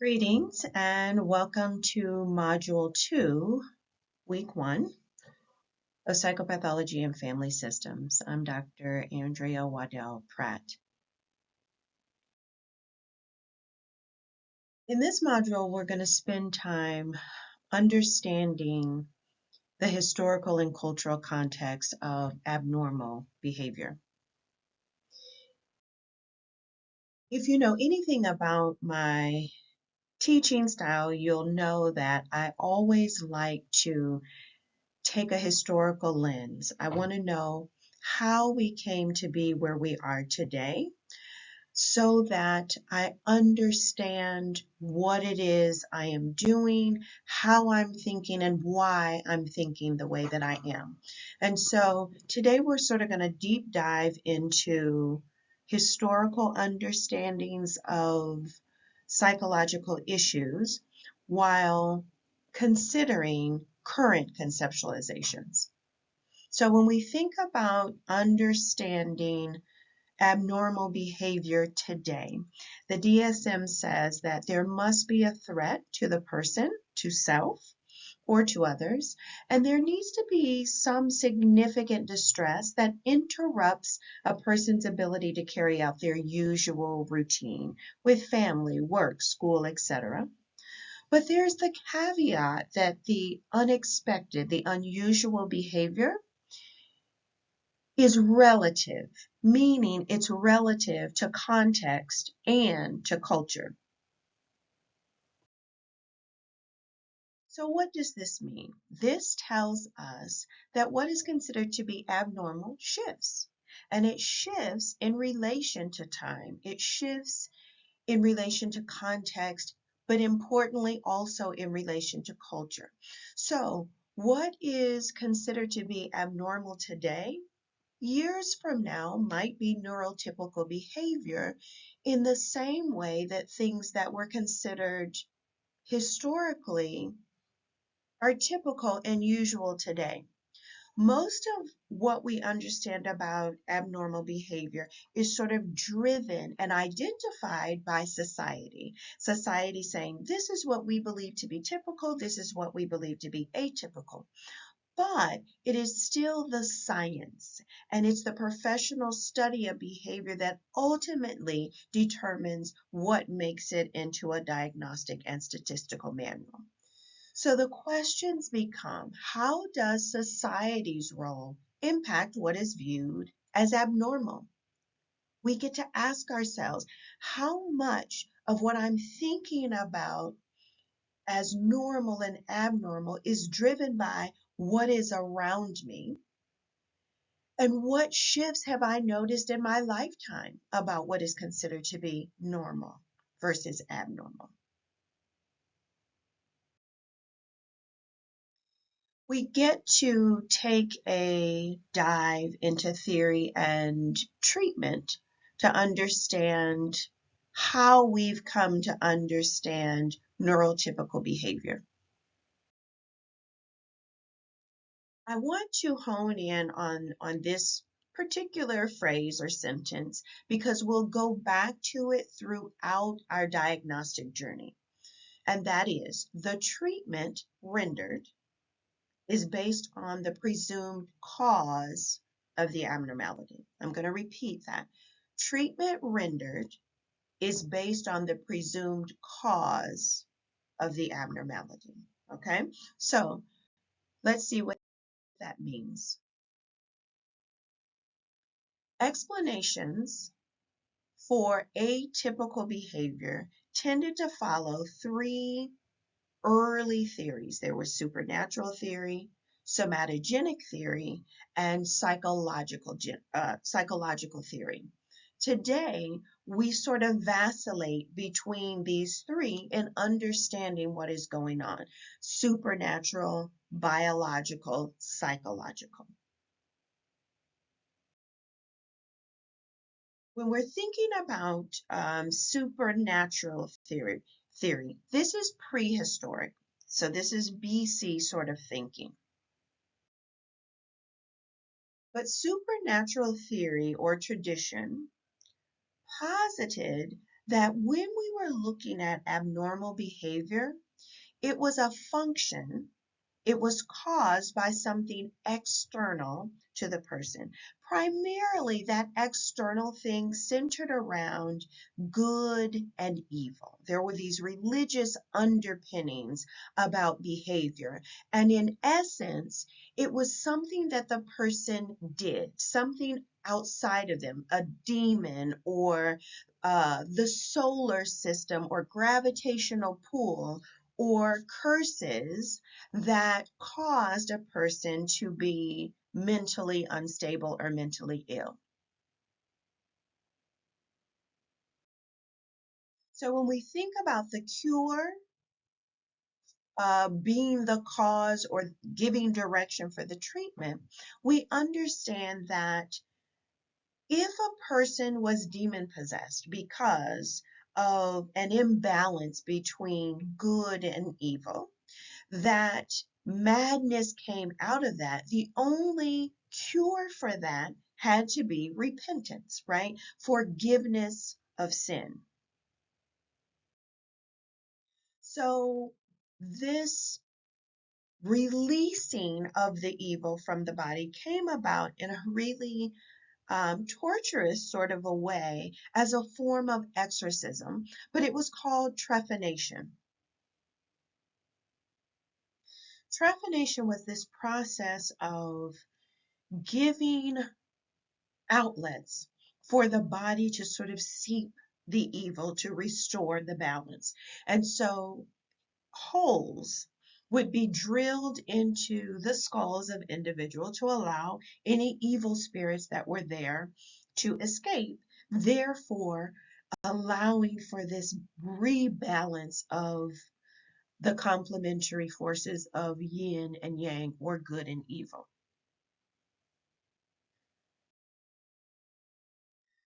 Greetings and welcome to Module 2, Week 1 of Psychopathology and Family Systems. I'm Dr. Andrea Waddell-Pratt. In this module, we're going to spend time understanding the historical and cultural context of abnormal behavior. If you know anything about my teaching style, you'll know that I always like to take a historical lens. I want to know how we came to be where we are today so that I understand what it is I am doing, how I'm thinking, and why I'm thinking the way that I am. And so today we're sort of going to deep dive into historical understandings of psychological issues while considering current conceptualizations. So when we think about understanding abnormal behavior today, the DSM says that there must be a threat to the person, to self, or to others, and there needs to be some significant distress that interrupts a person's ability to carry out their usual routine with family, work, school, etc. But there's the caveat that the unexpected, the unusual behavior is relative, meaning it's relative to context and to culture. So what does this mean? This tells us that what is considered to be abnormal shifts, and it shifts in relation to time. It shifts in relation to context, but importantly also in relation to culture. So what is considered to be abnormal today, years from now might be neurotypical behavior in the same way that things that were considered historically are typical and usual today. Most of what we understand about abnormal behavior is sort of driven and identified by society. Society saying, this is what we believe to be typical, this is what we believe to be atypical. But it is still the science, and it's the professional study of behavior that ultimately determines what makes it into a diagnostic and statistical manual. So the questions become, how does society's role impact what is viewed as abnormal? We get to ask ourselves, how much of what I'm thinking about as normal and abnormal is driven by what is around me? And what shifts have I noticed in my lifetime about what is considered to be normal versus abnormal? We get to take a dive into theory and treatment to understand how we've come to understand neurotypical behavior. I want to hone in on this particular phrase or sentence because we'll go back to it throughout our diagnostic journey. And that is, the treatment rendered is based on the presumed cause of the abnormality. I'm going to repeat that. Treatment rendered is based on the presumed cause of the abnormality. Okay, so let's see what that means. Explanations for atypical behavior tended to follow three early theories. There was supernatural theory, somatogenic theory, and psychological theory. Today, we sort of vacillate between these three in understanding what is going on: supernatural, biological, psychological. When we're thinking about supernatural theory, this is prehistoric. So this is BC sort of thinking. But supernatural theory or tradition posited that when we were looking at abnormal behavior, it was a function. It was caused by something external to the person. Primarily, that external thing centered around good and evil. There were these religious underpinnings about behavior. And in essence, it was something that the person did, something outside of them, a demon or the solar system or gravitational pull or curses that caused a person to be mentally unstable or mentally ill. So when we think about the cure being the cause or giving direction for the treatment, we understand that if a person was demon possessed because of an imbalance between good and evil, that madness came out of that, the only cure for that had to be repentance, right? Forgiveness of sin. So this releasing of the evil from the body came about in a really torturous sort of a way as a form of exorcism, but it was called trephination. Trephination was this process of giving outlets for the body to sort of seep the evil to restore the balance. And so holes would be drilled into the skulls of individuals to allow any evil spirits that were there to escape, therefore allowing for this rebalance of the complementary forces of yin and yang, or good and evil.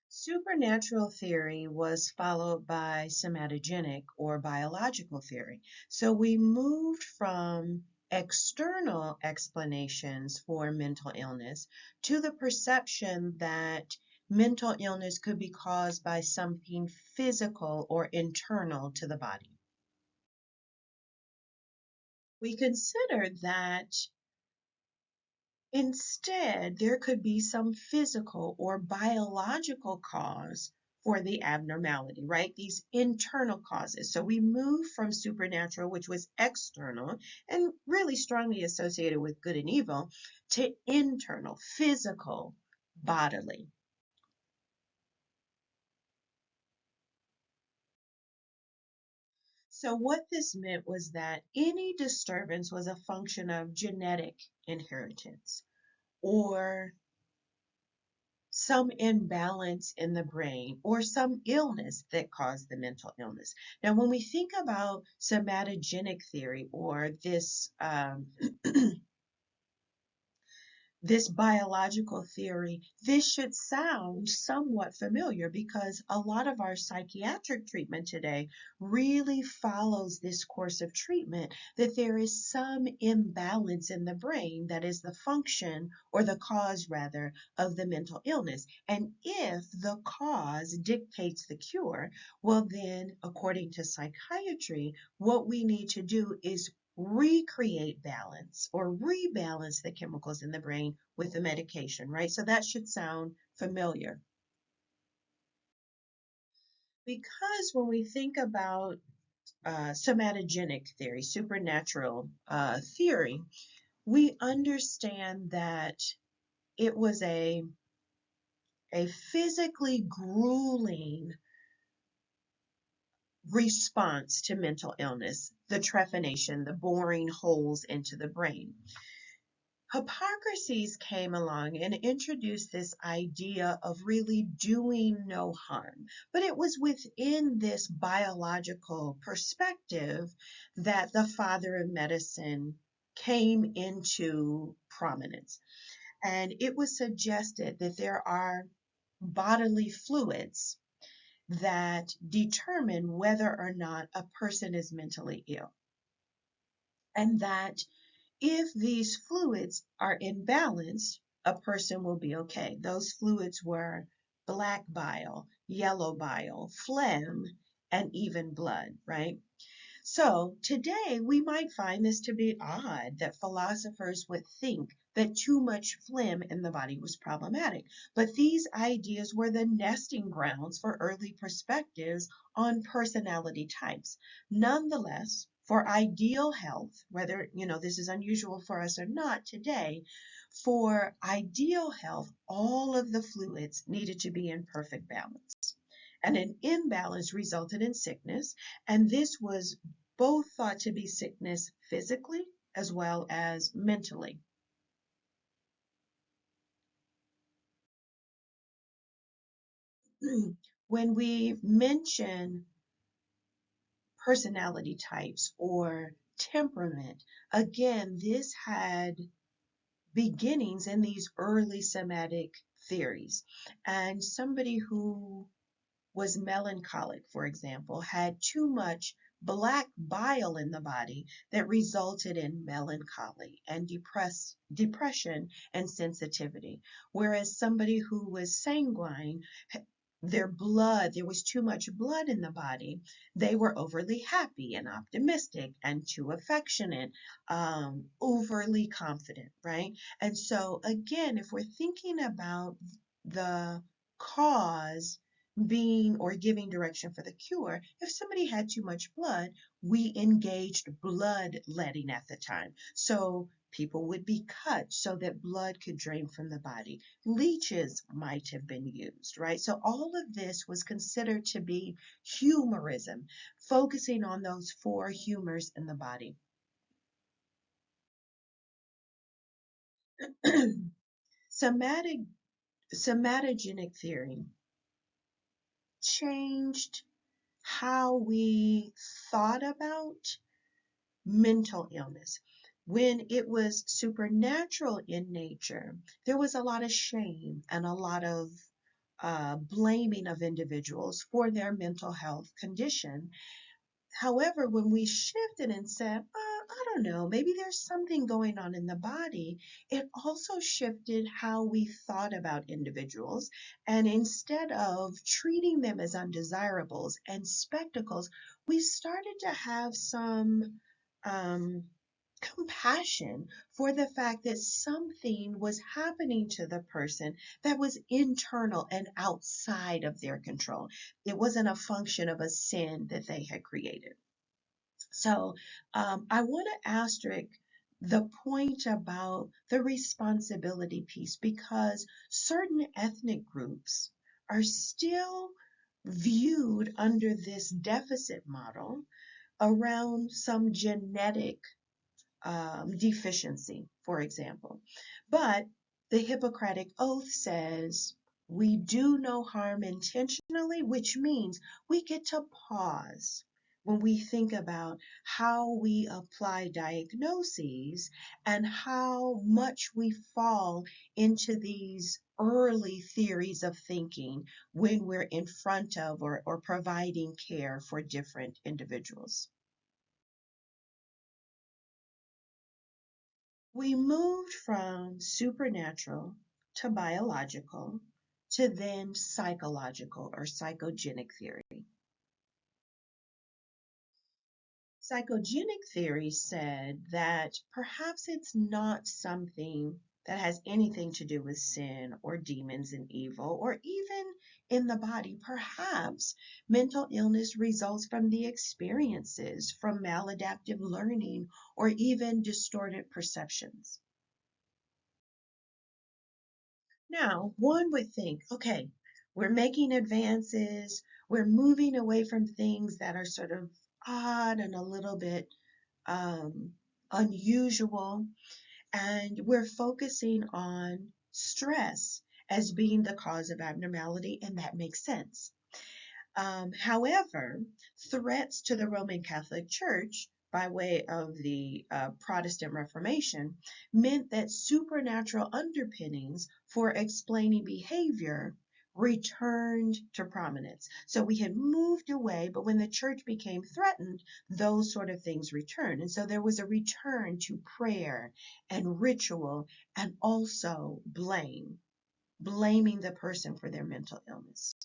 Supernatural theory was followed by somatogenic or biological theory. So we moved from external explanations for mental illness to the perception that mental illness could be caused by something physical or internal to the body. We considered that instead, there could be some physical or biological cause for the abnormality, right? These internal causes. So we move from supernatural, which was external and really strongly associated with good and evil, to internal, physical, bodily. So what this meant was that any disturbance was a function of genetic inheritance or some imbalance in the brain or some illness that caused the mental illness. Now, when we think about somatogenic theory or this biological theory, this should sound somewhat familiar because a lot of our psychiatric treatment today really follows this course of treatment, that there is some imbalance in the brain that is the function, or the cause rather, of the mental illness. And if the cause dictates the cure, well then, according to psychiatry, what we need to do is recreate balance or rebalance the chemicals in the brain with the medication, right? So that should sound familiar. Because when we think about somatogenic theory, supernatural theory, we understand that it was a physically grueling response to mental illness, the trephination, the boring holes into the brain. Hippocrates came along and introduced this idea of really doing no harm. But it was within this biological perspective that the father of medicine came into prominence. And it was suggested that there are bodily fluids that determine whether or not a person is mentally ill. And that if these fluids are in balance, a person will be okay. Those fluids were black bile, yellow bile, phlegm, and even blood, right? So today we might find this to be odd that philosophers would think that too much phlegm in the body was problematic. But these ideas were the nesting grounds for early perspectives on personality types. Nonetheless, for ideal health, whether this is unusual for us or not today, for ideal health, all of the fluids needed to be in perfect balance. And an imbalance resulted in sickness, and this was both thought to be sickness physically as well as mentally. When we mention personality types or temperament, again, this had beginnings in these early somatic theories. And somebody who was melancholic, for example, had too much black bile in the body that resulted in melancholy and depression and sensitivity. Whereas somebody who was sanguine, there was too much blood in the body. They were overly happy and optimistic and too affectionate, overly confident, right? And so, again, if we're thinking about the cause being or giving direction for the cure, if somebody had too much blood, we engaged bloodletting at the time. So people would be cut so that blood could drain from the body. Leeches might have been used, right? So all of this was considered to be humorism, focusing on those four humors in the body. Somatic somatogenic theory changed how we thought about mental illness. When it was supernatural in nature, there was a lot of shame and a lot of blaming of individuals for their mental health condition. However, when we shifted and said, I don't know, maybe there's something going on in the body, it also shifted how we thought about individuals. And instead of treating them as undesirables and spectacles, we started to have some um, compassion for the fact that something was happening to the person that was internal and outside of their control. It wasn't a function of a sin that they had created. So I want to asterisk the point about the responsibility piece because certain ethnic groups are still viewed under this deficit model around some genetic deficiency, for example. But the Hippocratic Oath says we do no harm intentionally, which means we get to pause when we think about how we apply diagnoses and how much we fall into these early theories of thinking when we're in front of or providing care for different individuals. We moved from supernatural to biological to then psychological or psychogenic theory. Psychogenic theory said that perhaps it's not something that has anything to do with sin or demons and evil or even in the body. Perhaps mental illness results from the experiences, from maladaptive learning, or even distorted perceptions. Now, one would think, okay, we're making advances, we're moving away from things that are sort of odd and a little bit um, unusual, and we're focusing on stress as being the cause of abnormality, and that makes sense. However, threats to the Roman Catholic Church by way of the Protestant Reformation meant that supernatural underpinnings for explaining behavior returned to prominence. So we had moved away, but when the church became threatened, those sort of things returned. And so there was a return to prayer and ritual and also blaming the person for their mental illness.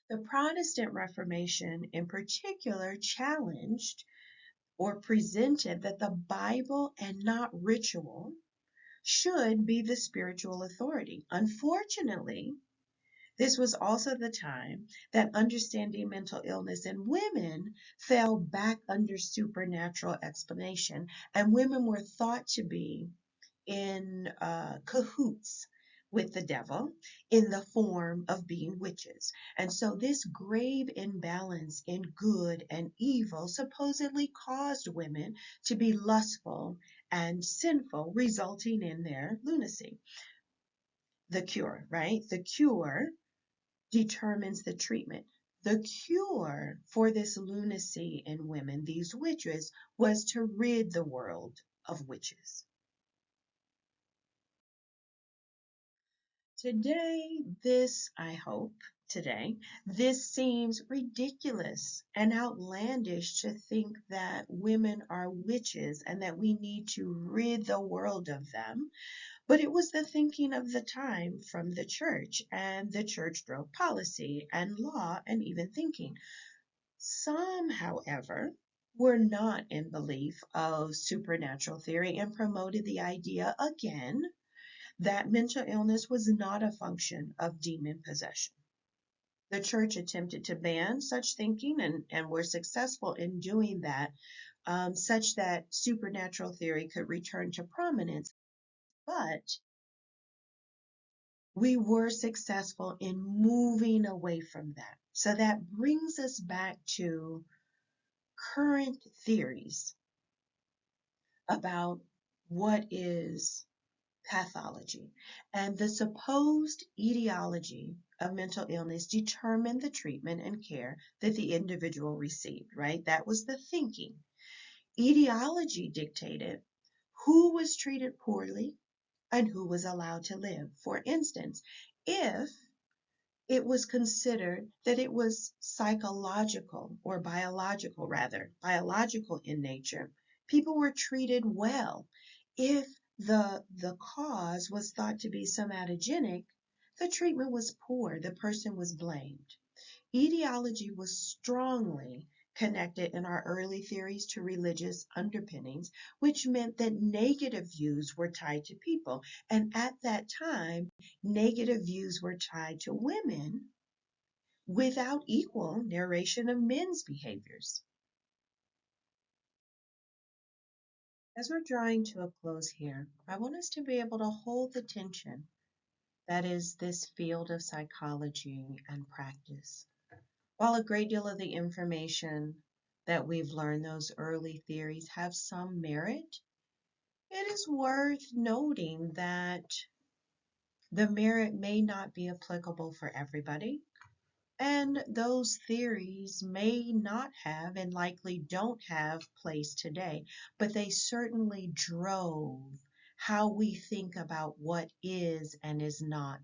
The Protestant Reformation, in particular, challenged or presented that the Bible and not ritual should be the spiritual authority. Unfortunately, this was also the time that understanding mental illness in women fell back under supernatural explanation, and women were thought to be in cahoots with the devil in the form of being witches. And so this grave imbalance in good and evil supposedly caused women to be lustful and sinful, resulting in their lunacy. The cure, right? The cure determines the treatment. The cure for this lunacy in women, these witches, was to rid the world of witches. Today, this seems ridiculous and outlandish to think that women are witches and that we need to rid the world of them. But it was the thinking of the time from the church, and the church drove policy and law and even thinking. Some, however, were not in belief of supernatural theory and promoted the idea again that mental illness was not a function of demon possession. The church attempted to ban such thinking and were successful in doing that, such that supernatural theory could return to prominence. But we were successful in moving away from that. So that brings us back to current theories about what is pathology. And the supposed etiology of mental illness determined the treatment and care that the individual received, right? That was the thinking. Etiology dictated who was treated poorly and who was allowed to live. For instance, if it was considered that it was psychological or biological in nature, people were treated well. If the cause was thought to be somatogenic, the treatment was poor, the person was blamed. Etiology was strongly connected in our early theories to religious underpinnings, which meant that negative views were tied to people. And at that time, negative views were tied to women without equal narration of men's behaviors. As we're drawing to a close here, I want us to be able to hold the tension that is this field of psychology and practice. While a great deal of the information that we've learned, those early theories, have some merit, it is worth noting that the merit may not be applicable for everybody, and those theories may not have and likely don't have place today, but they certainly drove how we think about what is and is not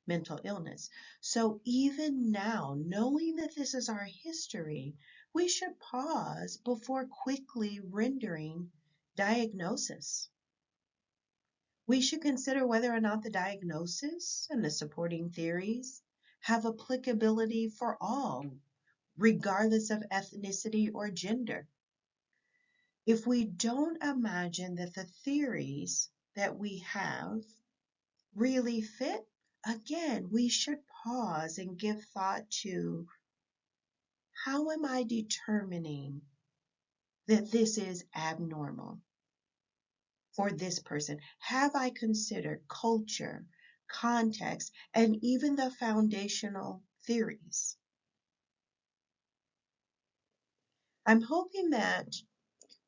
mental illness. So even now, knowing that this is our history, we should pause before quickly rendering diagnosis. We should consider whether or not the diagnosis and the supporting theories have applicability for all, regardless of ethnicity or gender. If we don't imagine that the theories that we have really fit, again, we should pause and give thought to how am I determining that this is abnormal for this person? Have I considered culture, context, and even the foundational theories? I'm hoping that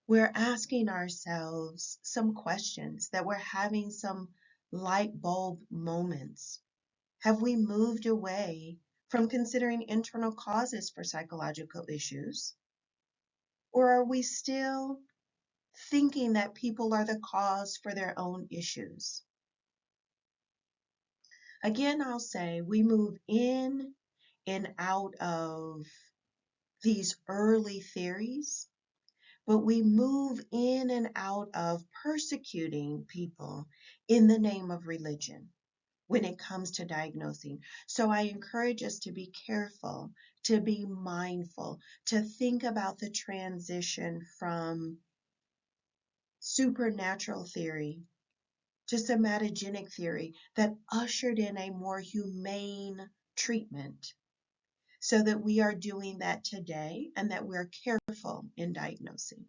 we're asking ourselves some questions, that we're having some light bulb moments. Have we moved away from considering internal causes for psychological issues? Or are we still thinking that people are the cause for their own issues? Again, I'll say we move in and out of these early theories, but we move in and out of persecuting people in the name of religion. when it comes to diagnosing. So I encourage us to be careful, to be mindful, to think about the transition from supernatural theory to somatogenic theory that ushered in a more humane treatment, so that we are doing that today and that we're careful in diagnosing.